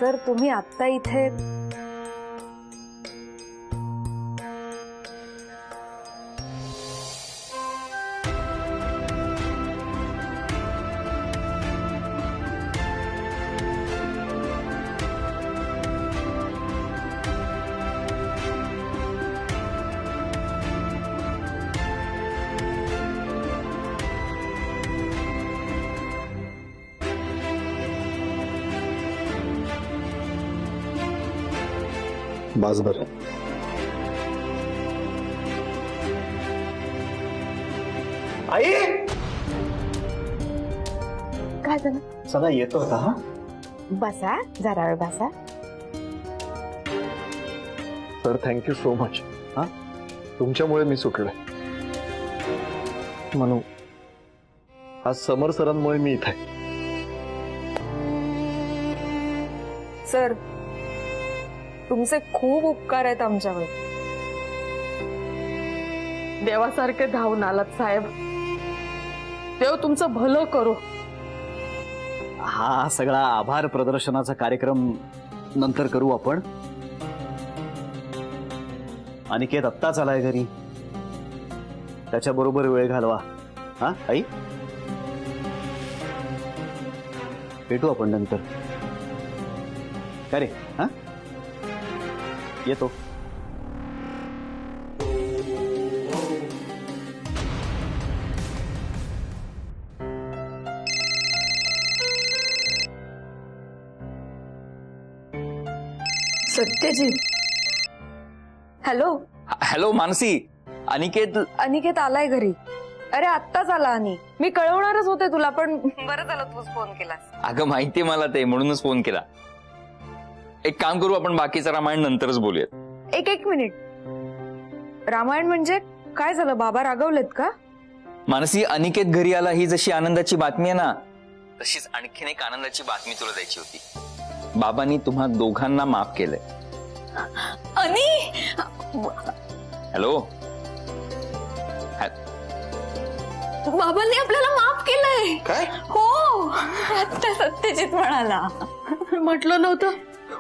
Sir तुम्ही आत्ता इथे बस बरं. आई काय झालं? चला येतो होता. हा बसा जरा वेळ बसा. Sir thank you so much. हा तुमच्यामुळे मी सुटलोय. म्हणू आज समर सरांमुळे मी इथे. सर तुमचे खूप उपकार आहेत आमच्यावर. देवासारखे धावून आलात साहेब. देव तुमचं भलं करो. हा सगळा आभार प्रदर्शनाचा कार्यक्रम नंतर करू आपण. अनिकेत आत्ताच आलाय घरी, त्याच्याबरोबर वेळ घालवा. हा आई भेटू आपण नंतर. काय रे? हा येतो. सत्यजित. हॅलो. हॅलो मानसी. अनिकेत आलाय घरी. अरे आत्ताच आला. आणि मी कळवणारच होते तुला, पण बरं झालं तूच फोन केलास. अगं माहितीये मला ते, म्हणूनच फोन केला. एक काम करू आपण, बाकीचं रामायण नंतरच बोलूयात. एक मिनिट. रामायण म्हणजे काय झालं? बाबा रागवलेत का? मानसी, अनिकेत घरी आला ही जशी आनंदाची बातमी आहे ना, तशीच आणखीन एक आनंदाची बातमी तुला द्यायची होती. बाबांनी तुम्हा दोघांना माफ केलंय. हॅलो. बाबांनी आपल्याला माफ केलंय. काय? हो आता सत्यजित म्हणाला. म्हटलं नव्हतं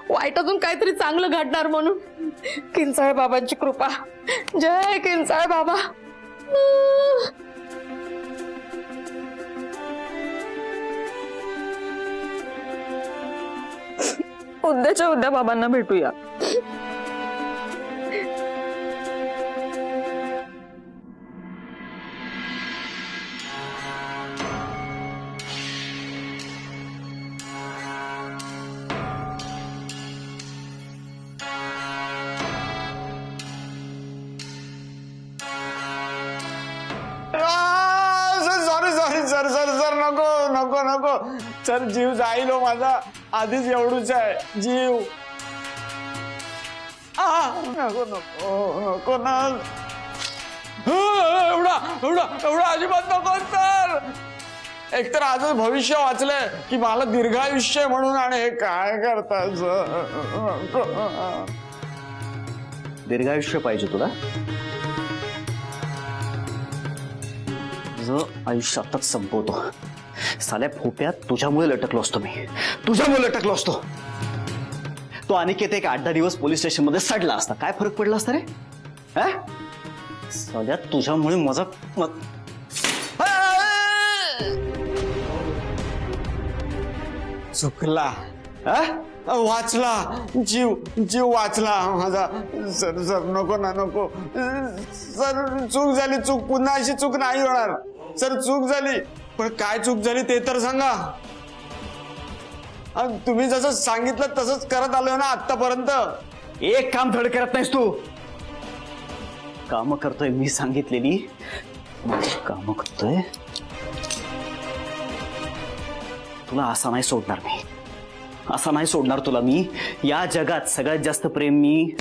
वाईटातून काहीतरी चांगलं घडणार म्हणून. किंचाळ बाबांची कृपा. जय किंचाळ बाबा. उद्याच्या उद्या बाबांना भेटूया. सर सर सर नको नको नको सर. जीव जाईल हो माझा. आधीच एवढूच आहे जीव. नको नको नको ना. एवढा एवढा एवढा अजिबात नको सर. एकतर आजच भविष्य वाचलंय की मला दीर्घायुष्य म्हणून, आणि हे काय करतात सर. दीर्घायुष्य पाहिजे तुला? आयुष्य आताच संपवतो. साल्या फोप्यात तुझ्यामुळे लटकलो असतो. मी तुझ्यामुळे लटकलो असतो. तो अनिकेत एक 8-10 दिवस पोलीस स्टेशन मध्ये सडला असता. काय फरक पडला असता रे? साल्या तुझ्यामुळे माझा चुकला. वाचला जीव. जीव वाचला माझा. सर सर नको ना नको सर. चूक झाली. चूक पुन्हा अशी चूक नाही होणार सर. चूक झाली, पण काय चूक झाली ते तर सांगा. तुम्ही जसं सांगितलं तसंच करत आलोय ना आतापर्यंत. एक काम धड करत नाहीस तू. काम करतोय मी सांगितलेली. काम करतोय. तुला असा नाही सोडणार मी. असा नाही सोडणार तुला मी. या जगात सगळ्यात जास्त प्रेम मी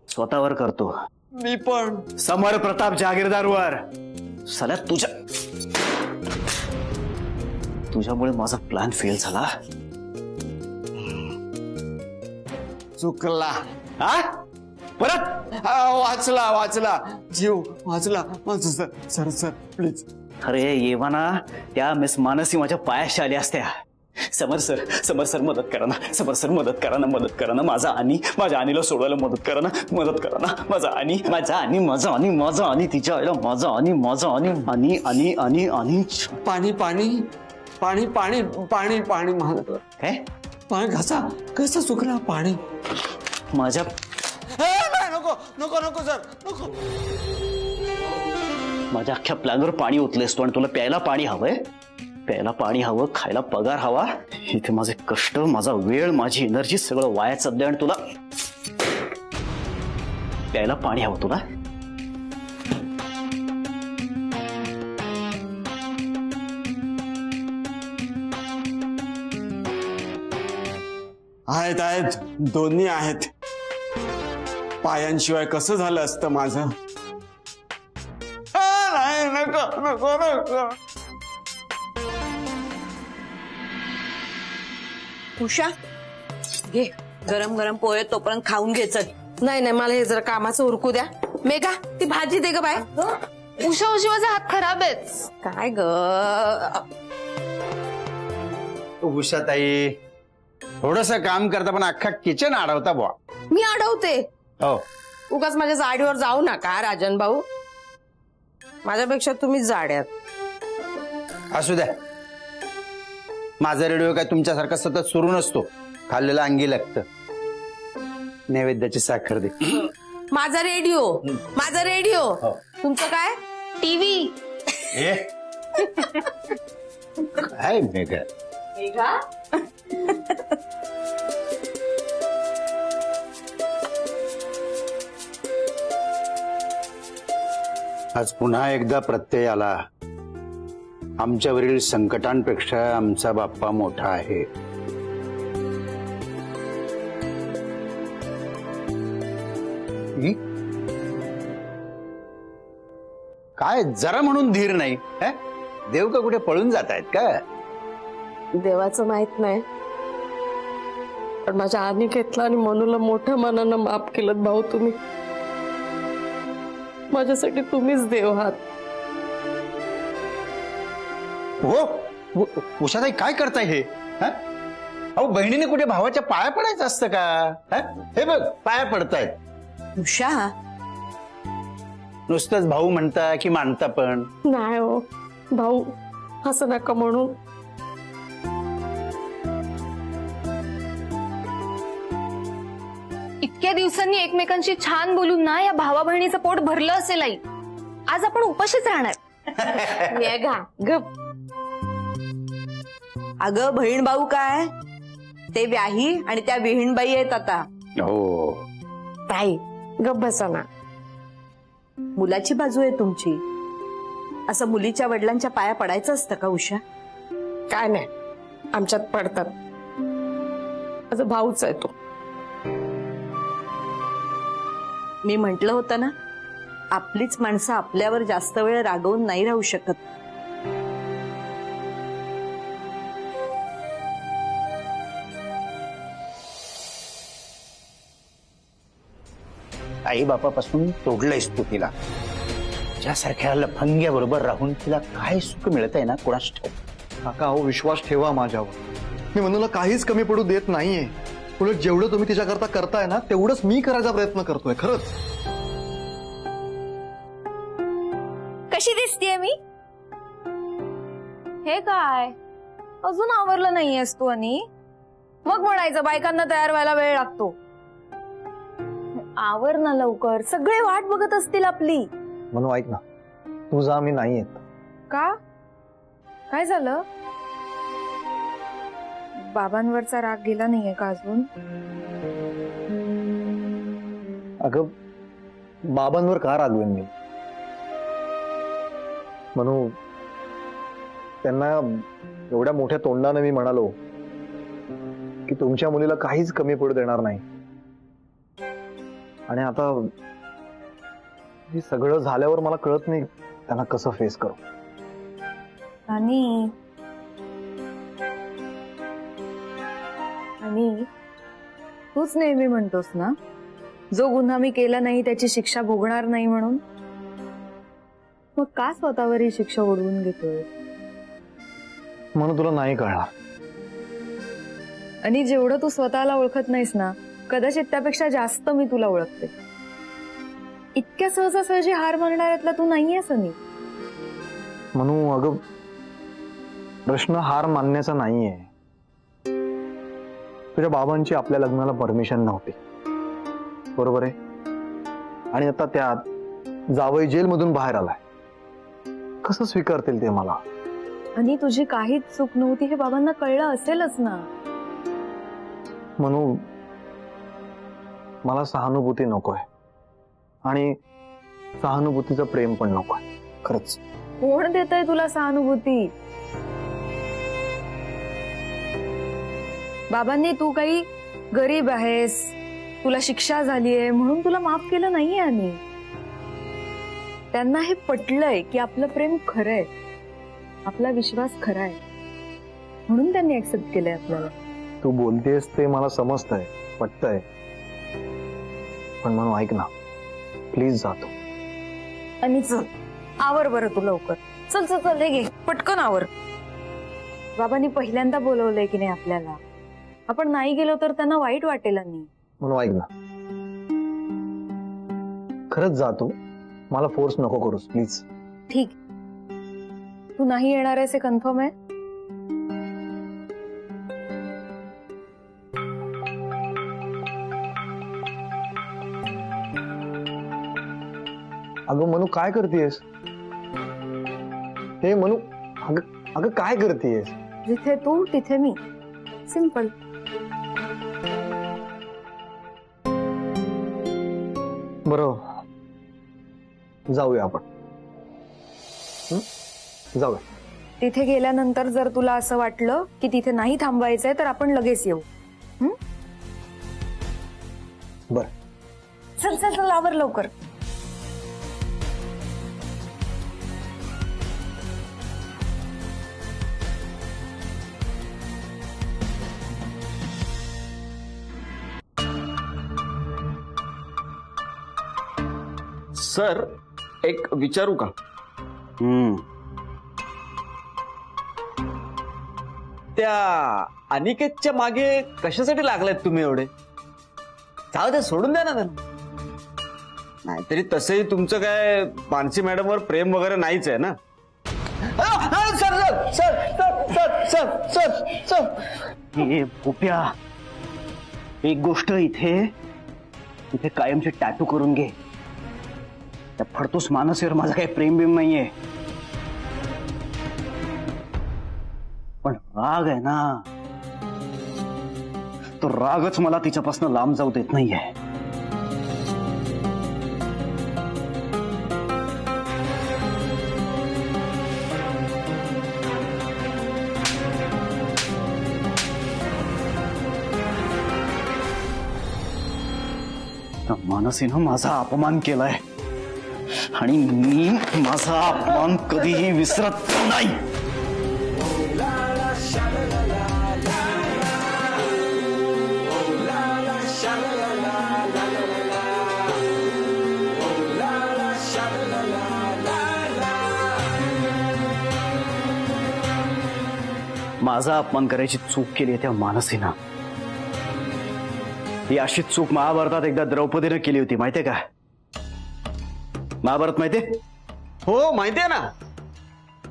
स्वतःवर करतो. मी पण. समर प्रताप जहागीरदारवर. साल्या तुझ्यामुळे माझा प्लॅन फेल झाला. चुकला. परत वाचला वाचला जीव वाचला माझं सर. Sir sir please. अरे येवाना, त्या मिस मानसी माझ्या पायाशी आल्या असत्या. समर सर मदत करा ना, समर सर मदत करा ना, माझा आणीला सोडवायला मदत करा ना, माझा आणि तिच्या आईला माझा आणि पाणी पाणी पाणी पाणी पाणी पाणी काय पाणी घसा सुकला पाणी माझ्या नाही, नको नको नको सर नको. माझ्या अख्ख्या प्लॅनवर पाणी ओतलेस तू आणि तुला प्यायला पाणी हवंय, प्यायला पाणी हवं, खायला पगार हवा. इथे माझे कष्ट, माझा वेळ, माझी एनर्जी सगळं वाया चाललंय आणि तुला प्यायला पाणी हवं तुला. आहेत दोन्ही आहेत. पायांशिवाय कसं झालं असतं माझं. नाही, नको नको नको. उषा घे गरम गरम पोहे, तोपर्यंत खाऊन घे. चल. नाही मला हे जरा कामाचं उरकू द्या. मेघा ती भाजी दे ग बाय. उषा माझा हात खराब आहे. काय ग उषाताई थोडस काम करता पण अख्खा किचन अडवता बुवा. मी अडवते. हो उगाच माझ्या जाडीवर जाऊ नका राजन भाऊ. माझ्यापेक्षा तुम्हीच जाड्यात. असू द्या, माझा रेडिओ काय तुमच्यासारखा सतत सुरू नसतो, खाल्लेला अंगी लागतं. नैवेद्याची साखर दे. माझा रेडिओ तुमचं काय टीव्ही. काय मेघा आज पुन्हा एकदा प्रत्यय आला, आमच्यावरील संकटांपेक्षा आमचा बाप्पा मोठा आहे. काय जरा म्हणून धीर नाही. देव का कुठे पळून जात आहेत का? देवाचं माहित नाही, पण माझ्या अनिकेतला आणि मनूला मोठ्या मनानं माफ केलं भाऊ तुम्ही. माझ्यासाठी तुम्हीच देव आहात. हो उषाताई काय करताय हे? अहो बहिणीने कुठे भावाच्या पाया पडायचं असतं का? हे बघ पाया पडतायत. उषा नुसतंच भाऊ म्हणता की मानता पण? नाही हो भाऊ, असं नका म्हणून. इतक्या दिवसांनी एकमेकांशी छान बोलून ना या भावा बहिणीचं पोट भरलं असेल आई. आज आपण उपाशीच राहणार. मेघा गप. अगं बहीण भाऊ काय ते व्याही आणि त्या विहीणबाई आहेत आता. हो ताई गप बसा ना. मुलाची बाजू आहे तुमची. असं मुलीच्या वडिलांच्या पाया पडायचं असतं का उषा? काय नाही, आमच्यात पडतात. माझा भाऊच आहे तो. मी म्हंटल होतं ना, आपलीच माणसं आपल्यावर जास्त वेळ रागवून नाही राहू शकत. आई बापापासून तोडलंयस तू तिला. ज्यासारख्या लफंग्या बरोबर राहून तिला काय सुख मिळतंय ना कोणाच ठाऊक. काका हो विश्वास ठेवा माझ्यावर. मी मनूला काहीच कमी पडू देत नाहीये. उलट जेवढं तुम्ही तिच्याकरता करताय ना तेवढंच मी करायचा प्रयत्न करतोय. खरंच. कशी दिसतीये मी? हे काय अजून आवरलं नाहीयेस तू? आणि मग म्हणायचं बायकांना तयार व्हायला वेळ लागतो. आवर ना लवकर, सगळे वाट बघत असतील आपली. मनू ऐक ना, तू जा, मी नाही येत. का? काय झालं? बाबांवरचा राग गेला नाहीये का अजून? अगं बाबांवर का रागवेन मी? मनू त्यांना एवढ्या मोठ्या तोंडाने मी म्हणालो की तुमच्या मुलीला काहीच कमी पडू देणार नाही, आणि आता हे सगळं झाल्यावर मला कळत नाही त्यांना कसं फेस करू. आणि तूच नेहमी म्हणतोस ना, जो गुन्हा मी केला नाही त्याची शिक्षा भोगणार नाही म्हणून. मग का स्वतःवर ही शिक्षा ओढवून घेतोय? म्हणून तुला नाही कळणार. आणि जेवढं तू स्वतःला ओळखत नाहीस ना, कदाचित त्यापेक्षा जास्त मी तुला ओळखते. इतक्या सहजासहजी हार मानणाऱ्यातला तू नाहीयेस आणि. म्हणू अगं, प्रश्न हार मानण्याचा नाहीये. तुझ्या बाबांची आपल्या लग्नाला परमिशन नव्हती, बरोबर आहे? आणि आता त्यात जावई जेलमधून बाहेर आलाय. कसं स्वीकारतील ते मला? आणि तुझी काहीच चूक नव्हती हे बाबांना कळलं असेलच ना. म्हणून मला सहानुभूती नकोय आणि सहानुभूतीचं प्रेम पण नकोय. खरंच. कोण देतंय तुला सहानुभूती? बाबांनी तू काही गरीब आहेस, तुला शिक्षा झालीये म्हणून तुला माफ केलं नाहीये. आणि त्यांना हे पटलंय की आपलं प्रेम खरंय, आपला विश्वास खराय, म्हणून त्यांनी ऍक्सेप्ट केलंय आपल्याला. तू बोलतेस ते मला समजतंय, पटतंय, पण म्हणून ऐक ना प्लीज. जातो. आणि चल आवर बरं तू लवकर. चल चल चल, हे घे पटकन आवर. बाबांनी पहिल्यांदा बोलवलंय की नाही आपल्याला, आपण नाही गेलो तर त्यांना वाईट वाटेल. आणि म्हणून ऐक ना, खरंच जातो. मला फोर्स नको करूस प्लीज. ठीक, तू नाही येणार आहेस हे कन्फर्म आहे? अगं मनू काय करतेस? हे मनू, अगं काय करतेस? जिथे तू तिथे मी, सिंपल. बरं, जाऊया आपण. जाऊया. तिथे गेल्यानंतर जर तुला असं वाटलं की तिथे नाही थांबायचंय तर आपण लगेच येऊ. बर. चल चल चल, आवर लवकर. सर, एक विचारू का? त्या अनिकेतच्या मागे कशासाठी लागलायत तुम्ही एवढे? जाऊ दे, सोडून द्या ना त्यांना. नाहीतरी तसंही तुमचं काय मानसी मॅडमवर प्रेम वगैरे नाहीच आहे ना. Sir sir sir sir sir sir sir हे भोप्या, एक गोष्ट इथे कायमचे टॅटू करून घे. त्या फडतूस मानसीवर माझा काही प्रेम बिम नाहीये, पण राग आहे ना, तो रागच मला तिच्यापासून लांब जाऊ देत नाहीये. मानसीनं माझा अपमान केलाय आणि मी माझा अपमान कधीही विसरत नाही. माझा अपमान करायची चूक केली आहे त्या मानसीनं. ही अशी चूक महाभारतात एकदा द्रौपदीने केली होती, माहितीये का? महाभारत माहितीये? हो माहितीये ना,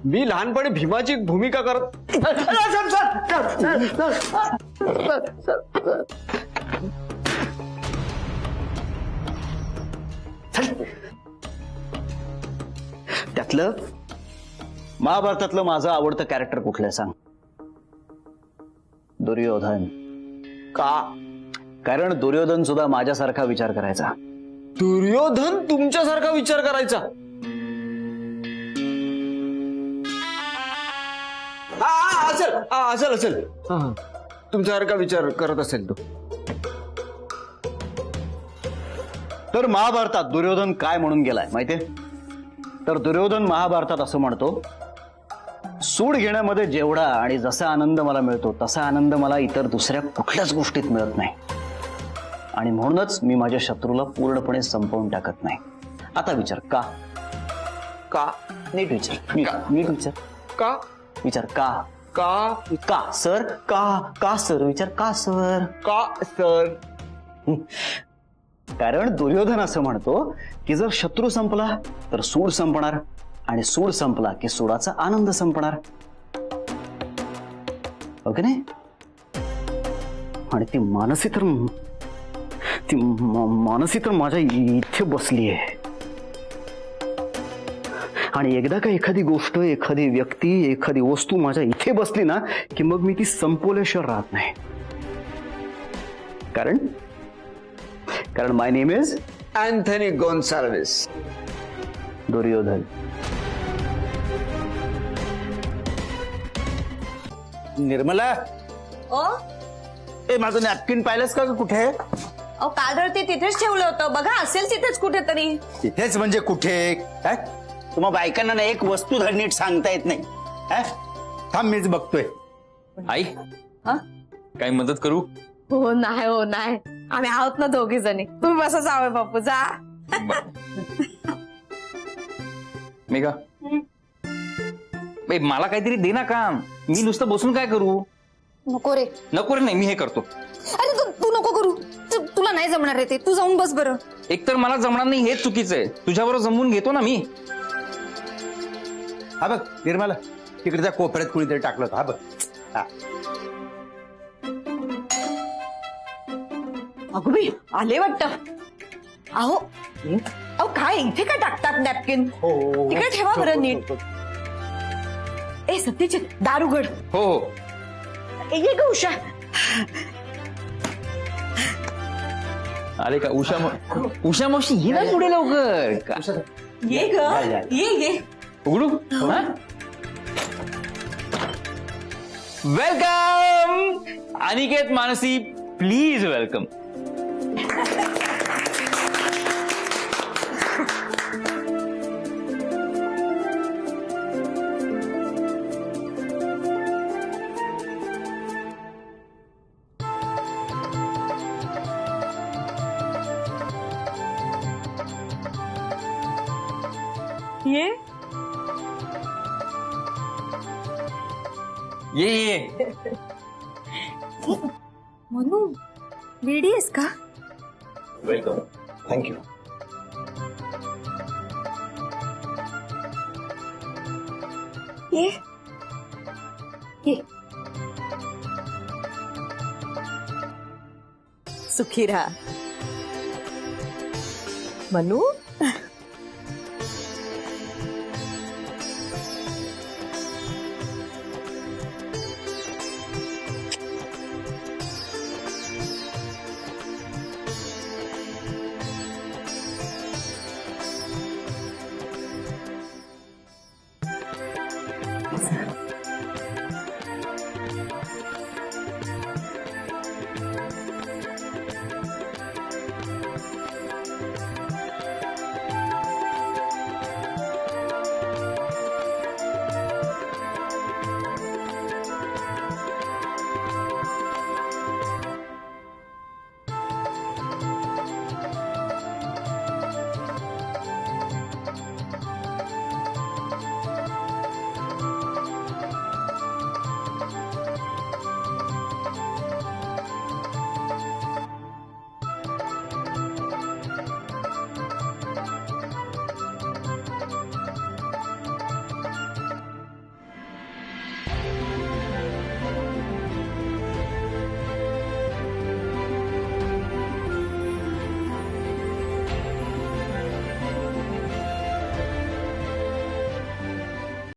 मी लहानपणी भीमाची भूमिका करत. त्यातलं महाभारतातलं माझं आवडतं कॅरेक्टर कुठलं सांग? दुर्योधन. का? कारण दुर्योधन सुद्धा माझ्यासारखा विचार करायचा. दुर्योधन तुमच्यासारखा विचार करायचा? असेल असेल तुमच्यासारखा विचार करत असेल तो. तर महाभारतात दुर्योधन काय म्हणून गेलाय माहितीये? तर दुर्योधन महाभारतात असं म्हणतो, सूड घेण्यामध्ये जेवढा आणि जसा आनंद मला मिळतो तसा आनंद मला इतर दुसऱ्या कुठल्याच गोष्टीत मिळत नाही, आणि म्हणूनच मी माझ्या शत्रूला पूर्णपणे संपवून टाकत नाही. आता विचार का? का? नीट विचार, नीट विचार. का? विचार का? का सर? का सर? विचार का सर? का सर? कारण दुर्योधन असं म्हणतो की जर शत्रू संपला तर सूड संपणार, आणि सूड संपला की सूडाचा आनंद संपणार. ओके नाही? आणि ती मानसी तर माझ्या इथे बसली आहे. आणि एकदा का एखादी गोष्ट, एखादी व्यक्ती, एखादी वस्तू माझ्या इथे बसली ना की मग मी ती संपवल्याशिवाय राहत नाही. कारण my name is Anthony Gonsalves. Duryodhan. Nirmala, ओ ए माझं नॅपकिन पाहिलंस का ग कुठे? अहो काल रात्री तिथेच ठेवलं होतं, बघा असेल तिथेच कुठेतरी. तिथेच म्हणजे कुठे? काय तुम्हा बायकांना ना एक वस्तू धड नीट सांगता येत नाही. थांब मीच बघतोय. आई हा? काही मदत करू? हो नाही आम्ही आहोत ना दोघी जणी. तुम्ही बसा जावं बापू जा. मेघा, बाई मला काहीतरी दे ना काम. मी नुसतं बसून काय करू? नको रे. नको रे, नाही मी हे करतो. अरे तू नको करू. तुला नाही जमणार रे ते. तू जाऊन बस बरं. एकतर मला जमणार नाही हेच चुकीचं आहे. तुझ्याबरोबर जमवून घेतो ना मी. हा बघ निर्मला, तिकडच्या कोपऱ्यात कुणीतरी टाकलं होतं. हा बघ. हा. अगं बाई आले वाटतं. अहो काय इथे काय टाकतात नॅपकिन? तिकडे ठेवा बरं नीट. ए सत्यजित दार उघड. हो हो. ये ग उषा. आले का? उषा मावशी ये ना पुढे लवकर. का? ये ग ये. उघडू? Welcome Aniket, Mansi, please welcome. ये. मनू रेडी आहेस का? वेलकम. थँक्यू. ये सुखी राहा. मनू